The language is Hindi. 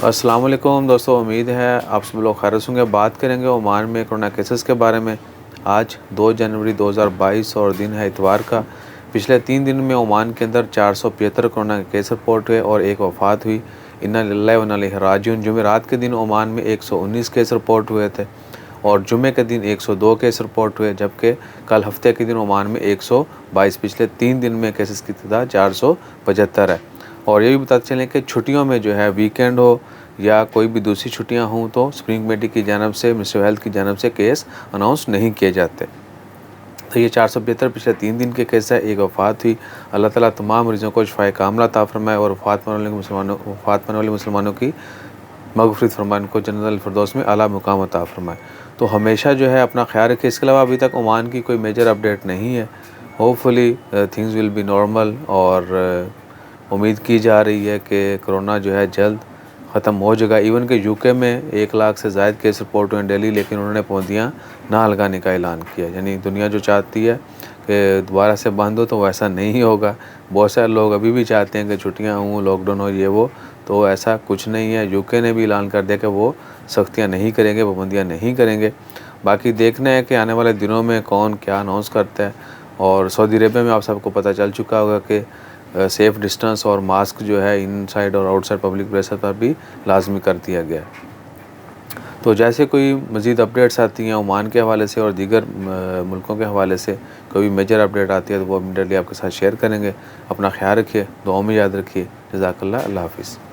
अस्सलाम वालेकुम दोस्तों, उम्मीद है आप सब लोग खैरियत होंगे। बात करेंगे ओमान में कोरोना केसेस के बारे में। आज 2 जनवरी 2022 और दिन है इतवार का। पिछले 3 दिन में ओमान के अंदर 475 कोरोना के केस रिपोर्ट हुए और एक वफ़ात हुई। इन्ना लिल्लाहि व इन्ना इलैहि राजिऊन। जुमेरात के दिन ओमान में 119 केस रिपोर्ट हुए थे और जुमे के दिन 102 केस रिपोर्ट हुए, जबकि कल हफ्ते के दिन ओमान में 122। पिछले 3 दिन में केसेस की तादाद 475 है। और ये भी बताते चलें कि छुट्टियों में जो है, वीकेंड हो या कोई भी दूसरी छुट्टियां हों, तो स्प्रिंग कमेटी की जानब से, मिनिस्ट्री ऑफ हेल्थ की जानब से केस अनाउंस नहीं किए जाते। तो ये 475 पिछले 3 दिन के केस है। एक वफ़ात हुई। अल्लाह ताला तमाम मरीज़ों को शिफ़ाए कामिला अता फ़रमाए और वफ़ात पाने वाले मुसलमानों की मग़फ़िरत फ़रमाए, उनको जन्नतुल फ़िरदौस में आला मुकाम अता फ़रमाए। तो हमेशा जो है अपना ख़्याल रखें। इसके अलावा अभी तक ओमान की कोई मेजर अपडेट नहीं है। Hopefully things will be normal और उम्मीद की जा रही है कि कोरोना जो है जल्द ख़त्म हो जाएगा। इवन कि यूके में 1 लाख से ज़ायद केस रिपोर्ट हुए हैं डेली, लेकिन उन्होंने पाबंदियाँ ना लगाने का ऐलान किया। यानी दुनिया जो चाहती है कि दोबारा से बंद हो, तो वैसा नहीं होगा। बहुत सारे लोग अभी भी चाहते हैं कि छुट्टियाँ हों, लॉकडाउन हो, ये वो, तो ऐसा कुछ नहीं है। यूके ने भी ऐलान कर दिया कि वो सख्तियाँ नहीं करेंगे, पाबंदियाँ नहीं करेंगे। बाकी देखना है कि आने वाले दिनों में कौन क्या अनाउंस करता है। और सऊदी अरेबिया में आप सबको पता चल चुका होगा कि सेफ़ डिस्टेंस और मास्क जो है इनसाइड और आउटसाइड पब्लिक प्लेसेस पर भी लाजमी कर दिया गया है। तो जैसे कोई मज़ीद अपडेट्स आती हैं ओमान के हवाले से और दीगर मुल्कों के हवाले से, कोई मेजर अपडेट आती है तो वो इमीडिएटली आपके साथ शेयर करेंगे। अपना ख्याल रखिए, दुआओं में याद रखिए। जज़ाकल्लाह। अल्लाह हाफ़िज़।